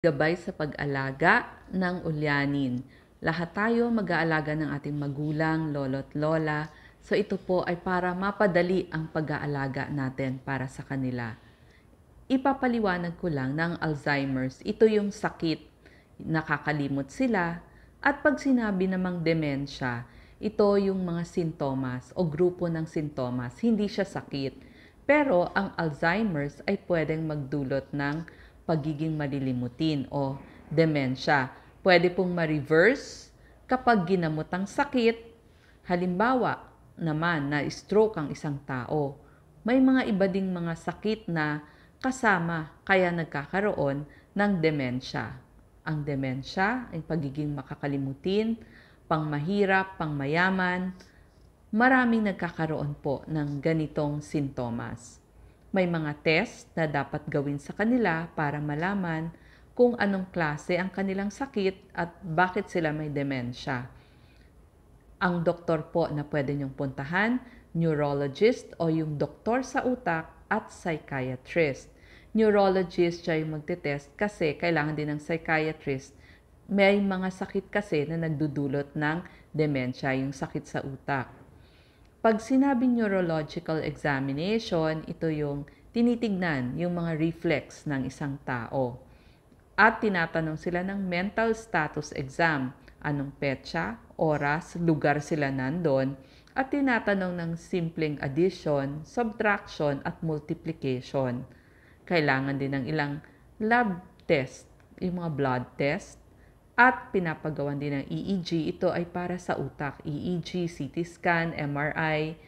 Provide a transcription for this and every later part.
Gabay sa pag-alaga ng ulyanin. Lahat tayo mag-aalaga ng ating magulang, lolo't lola. So ito po ay para mapadali ang pag-aalaga natin para sa kanila. Ipapaliwanag ko lang ng Alzheimer's. Ito yung sakit, nakakalimot sila. At pag sinabi namang demensya, ito yung mga sintomas o grupo ng sintomas. Hindi siya sakit. Pero ang Alzheimer's ay pwedeng magdulot ng pagiging malilimutin o demensya. Pwede pong ma-reverse kapag ginamot ang sakit. Halimbawa naman na stroke ang isang tao. May mga iba ding mga sakit na kasama kaya nagkakaroon ng demensya. Ang demensya ay pagiging makakalimutin, pangmahirap, pangmayaman. Maraming nagkakaroon po ng ganitong sintomas. May mga test na dapat gawin sa kanila para malaman kung anong klase ang kanilang sakit at bakit sila may demensya. Ang doktor po na pwede niyong puntahan, neurologist o yung doktor sa utak at psychiatrist. Neurologist siya yung magte-test kasi kailangan din ng psychiatrist. May mga sakit kasi na nagdudulot ng demensya, yung sakit sa utak. Pag sinabing neurological examination, ito yung tinitignan yung mga reflex ng isang tao. At tinatanong sila ng mental status exam, anong petsa, oras, lugar sila nandun, at tinatanong ng simpleng addition, subtraction at multiplication. Kailangan din ng ilang lab test, yung mga blood test, at pinapagawan din ng EEG. Ito ay para sa utak, EEG, CT scan, MRI,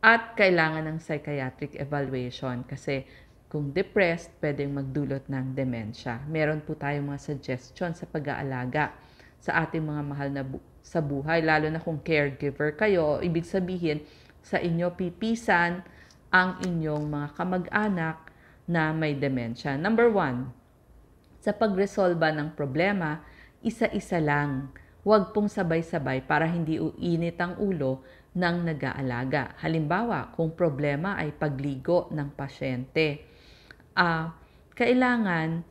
at kailangan ng psychiatric evaluation kasi kung depressed, pwedeng magdulot ng demensya. Meron po tayong mga suggestion sa pag-aalaga sa ating mga mahal na sa buhay, lalo na kung caregiver kayo. Ibig sabihin, sa inyo pipisan ang inyong mga kamag-anak na may demensya. Number 1, sa pagresolba ng problema, isa-isa lang. Huwag pong sabay-sabay para hindi uinit ang ulo ng nag-aalaga. Halimbawa, kung problema ay pagligo ng pasyente, kailangan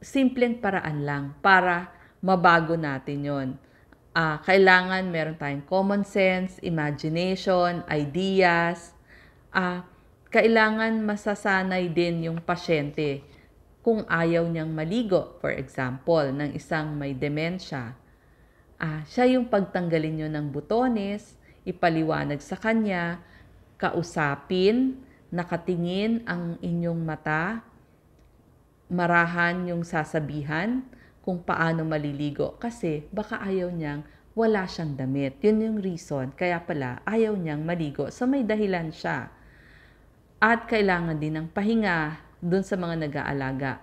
simpleng paraan lang para mabago natin yon. Kailangan meron tayong common sense, imagination, ideas. Kailangan masasanay din yung pasyente kung ayaw niyang maligo, for example, ng isang may demensya. Siya yung pagtanggalin niyo ng butones, ipaliwanag sa kanya, kausapin, nakatingin ang inyong mata, marahan yung sasabihan kung paano maliligo kasi baka ayaw niyang wala siyang damit. Yun yung reason, kaya pala ayaw niyang maligo. So may dahilan siya. At kailangan din ng pahinga dun sa mga nag-aalaga.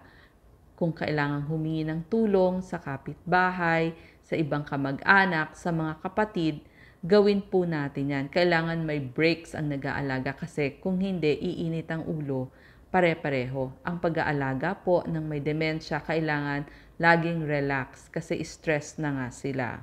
Kung kailangan humingi ng tulong sa kapitbahay, sa ibang kamag-anak, sa mga kapatid, gawin po natin yan. Kailangan may breaks ang nag-aalaga kasi kung hindi, iinit ang ulo, pare-pareho. Ang pag-aalaga po ng may demensya, kailangan laging relax kasi stress na nga sila.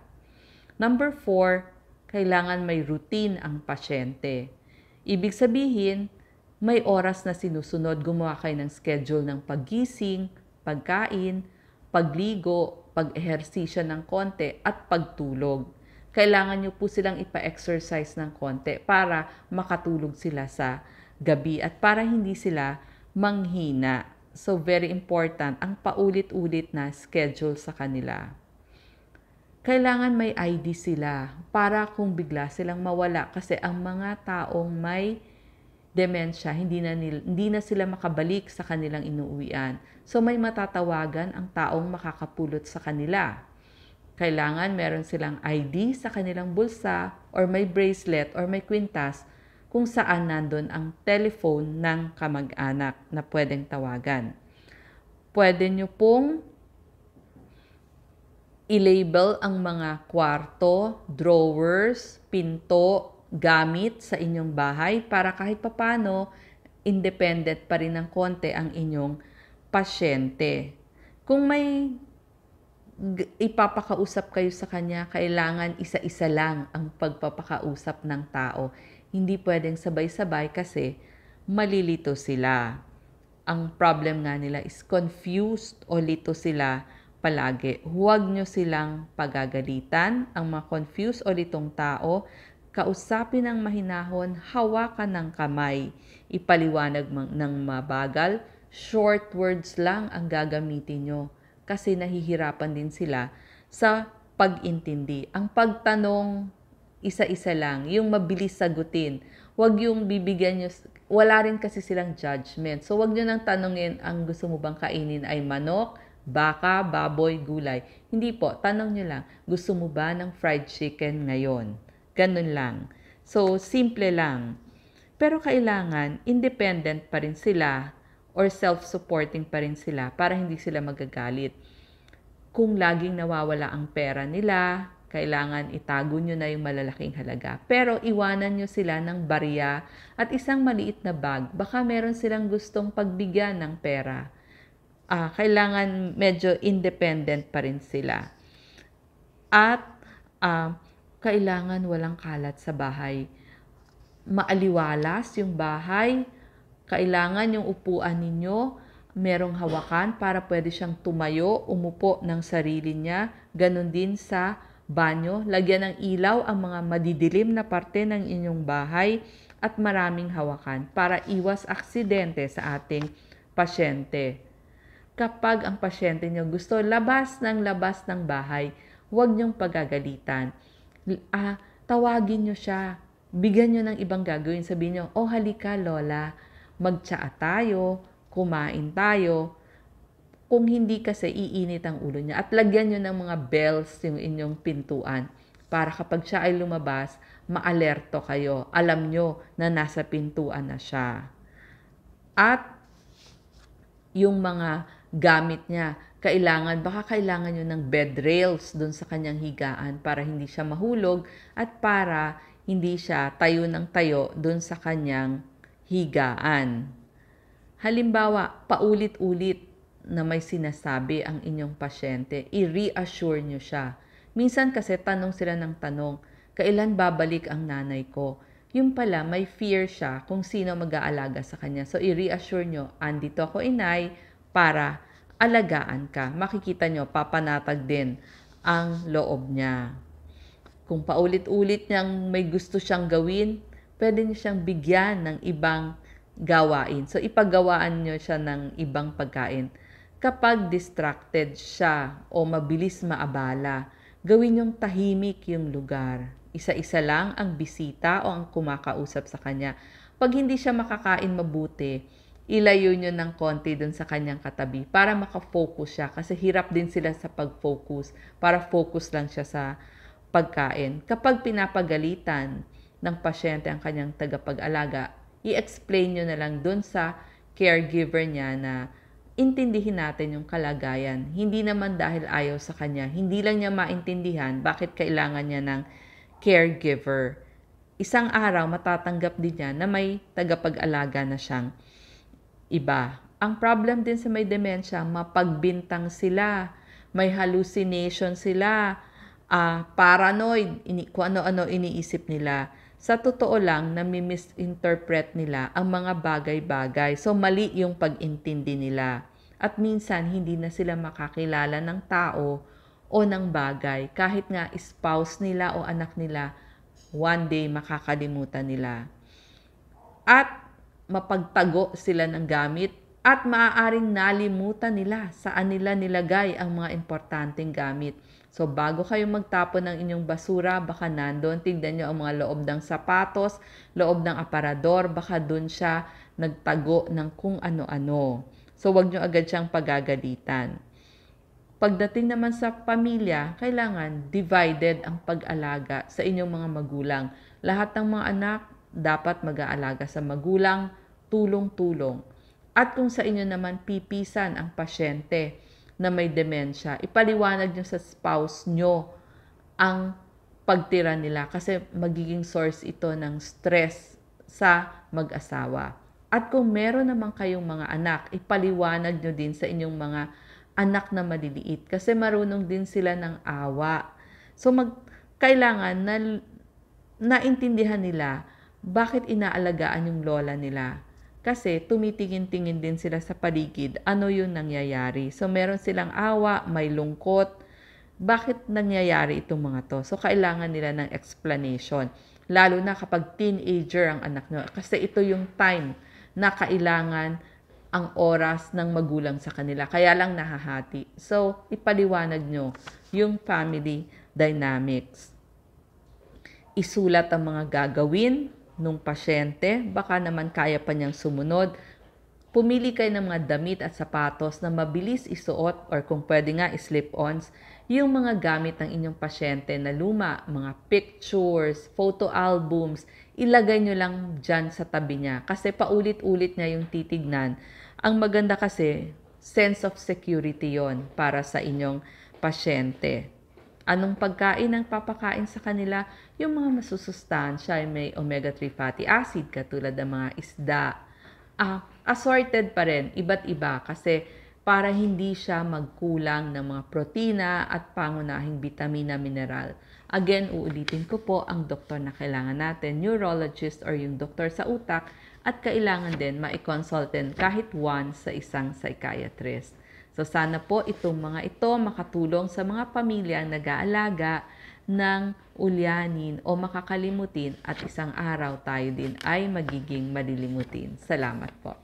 Number 4, kailangan may routine ang pasyente. Ibig sabihin, may oras na sinusunod, gumawa kayo ng schedule ng paggising, pagkain, pagligo, pag-ehersisyo ng konti at pagtulog. Kailangan nyo po silang ipa-exercise ng konti para makatulog sila sa gabi at para hindi sila manghina. So very important ang paulit-ulit na schedule sa kanila. Kailangan may ID sila para kung bigla silang mawala kasi ang mga taong may demensya, hindi na sila makabalik sa kanilang inuuwian. So may matatawagan ang taong makakapulot sa kanila. Kailangan meron silang ID sa kanilang bulsa or may bracelet or may kwintas kung saan nandun ang telephone ng kamag-anak na pwedeng tawagan. Pwede nyo pong i-label ang mga kwarto, drawers, pinto, gamit sa inyong bahay para kahit papano independent pa rin ng konti ang inyong pasyente. Kung may ipapakausap kayo sa kanya, kailangan isa-isa lang ang pagpapakausap ng tao. Hindi pwedeng sabay-sabay kasi malilito sila. ang problem nga nila is confused o lito sila palagi. Huwag nyo silang pagagalitan. Ang mga confused o litong tao, kausapin ng mahinahon, hawakan ng kamay, ipaliwanag ng mabagal, short words lang ang gagamitin nyo kasi nahihirapan din sila sa pag-intindi. Ang pagtanong, isa-isa lang, yung mabilis sagutin. Huwag yung bibigyan nyo, wala rin kasi silang judgment. So, huwag nyo nang tanongin, ang gusto mo bang kainin ay manok, baka, baboy, gulay. Hindi po, tanong nyo lang, gusto mo ba ng fried chicken ngayon? Ganun lang. So, simple lang. Pero kailangan, independent pa rin sila or self-supporting pa rin sila para hindi sila magagalit. Kung laging nawawala ang pera nila, kailangan itago nyo na yung malalaking halaga. Pero iwanan nyo sila ng barya at isang maliit na bag. Baka meron silang gustong pagbigyan ng pera. Kailangan medyo independent pa rin sila. At kailangan walang kalat sa bahay. Maaliwalas yung bahay. Kailangan yung upuan ninyo merong hawakan para pwede siyang tumayo, umupo ng sarili niya. Ganon din sa banyo. Lagyan ng ilaw ang mga madidilim na parte ng inyong bahay at maraming hawakan para iwas aksidente sa ating pasyente. Kapag ang pasyente niyo gusto labas ng bahay, huwag niyong pagagalitan. Tawagin niyo siya. Bigyan niyo ng ibang gagawin. Sabihin niyo, oh halika Lola, magtsaa tayo, kumain tayo. Kung hindi kasi iinit ang ulo niya. At lagyan nyo ng mga bells yung inyong pintuan para kapag siya ay lumabas, maalerto kayo. Alam nyo na nasa pintuan na siya. At yung mga gamit niya, baka kailangan nyo ng bed rails dun sa kanyang higaan para hindi siya mahulog at para hindi siya tayo ng tayo dun sa kanyang higaan. Halimbawa, paulit-ulit na may sinasabi ang inyong pasyente, i-reassure nyo siya. Minsan kasi tanong sila ng tanong, kailan babalik ang nanay ko? Yung pala, may fear siya kung sino mag-aalaga sa kanya. So, i-reassure nyo, andito ako inay para alagaan ka. Makikita nyo, papanatag din ang loob niya. Kung paulit-ulit niyang may gusto siyang gawin, pwede niyo siyang bigyan ng ibang gawain. So, ipagawaan nyo siya ng ibang pagkain. Kapag distracted siya o mabilis maabala, gawin yung tahimik yung lugar. Isa-isa lang ang bisita o ang kumakausap sa kanya. Pag hindi siya makakain mabuti, ilayo nyo ng konti dun sa kanyang katabi para makafocus siya. Kasi hirap din sila sa pag-focus. Para focus lang siya sa pagkain. Kapag pinapagalitan ng pasyente ang kanyang tagapag-alaga, i-explain nyo na lang dun sa caregiver niya na intindihin natin yung kalagayan. Hindi naman dahil ayaw sa kanya. Hindi lang niya maintindihan bakit kailangan niya ng caregiver. Isang araw matatanggap din niya na may tagapag-alaga na siyang iba. Ang problem din sa may demensya, mapagbintang sila, may hallucination sila, paranoid, kung ano-ano iniisip nila. Sa totoo lang, nami-misinterpret nila ang mga bagay-bagay. So, mali yung pag-intindi nila. At minsan, hindi na sila makakilala ng tao o ng bagay. Kahit nga spouse nila o anak nila, one day makakalimutan nila. At mapagtago sila ng gamit at maaaring nalimutan nila saan nila nilagay ang mga importanteng gamit. So, bago kayo magtapon ng inyong basura, baka nandun, tignan nyo ang mga loob ng sapatos, loob ng aparador, baka dun siya nagtago ng kung ano-ano. So, wag nyo agad siyang pagagalitan. Pagdating naman sa pamilya, kailangan divided ang pag-alaga sa inyong mga magulang. Lahat ng mga anak dapat mag-aalaga sa magulang, tulong-tulong. At kung sa inyo naman pipisan ang pasyente na may demensya, ipaliwanag nyo sa spouse nyo ang pagtira nila kasi magiging source ito ng stress sa mag-asawa. At kung meron naman kayong mga anak, ipaliwanag nyo din sa inyong mga anak na maliliit kasi marunong din sila ng awa. So, kailangan na naintindihan nila bakit inaalagaan yung lola nila. Kasi tumitingin-tingin din sila sa paligid, ano yung nangyayari. So meron silang awa, may lungkot, bakit nangyayari itong mga to? So kailangan nila ng explanation. Lalo na kapag teenager ang anak nyo. Kasi ito yung time na kailangan ang oras ng magulang sa kanila. Kaya lang nahahati. So ipaliwanag nyo yung family dynamics. Isulat ang mga gagawin nung pasyente, baka naman kaya pa niyang sumunod. Pumili kayo ng mga damit at sapatos na mabilis isuot or kung pwede nga slip-ons, yung mga gamit ng inyong pasyente na luma, mga pictures, photo albums, ilagay nyo lang dyan sa tabi niya kasi paulit-ulit niya yung titignan. Ang maganda kasi, sense of security yon para sa inyong pasyente. Anong pagkain ang papakain sa kanila? Yung mga masusustansya, may omega-3 fatty acid katulad ng mga isda. Assorted pa rin, iba't iba kasi para hindi siya magkulang ng mga protina at pangunahing vitamina, mineral. Again, uulitin ko po ang doktor na kailangan natin, neurologist or yung doktor sa utak at kailangan din ma-consultant kahit once sa isang psychiatrist. So sana po itong mga ito makatulong sa mga pamilyang nag-aalaga ng ulyanin o makakalimutin at isang araw tayo din ay magiging malilimutin. Salamat po.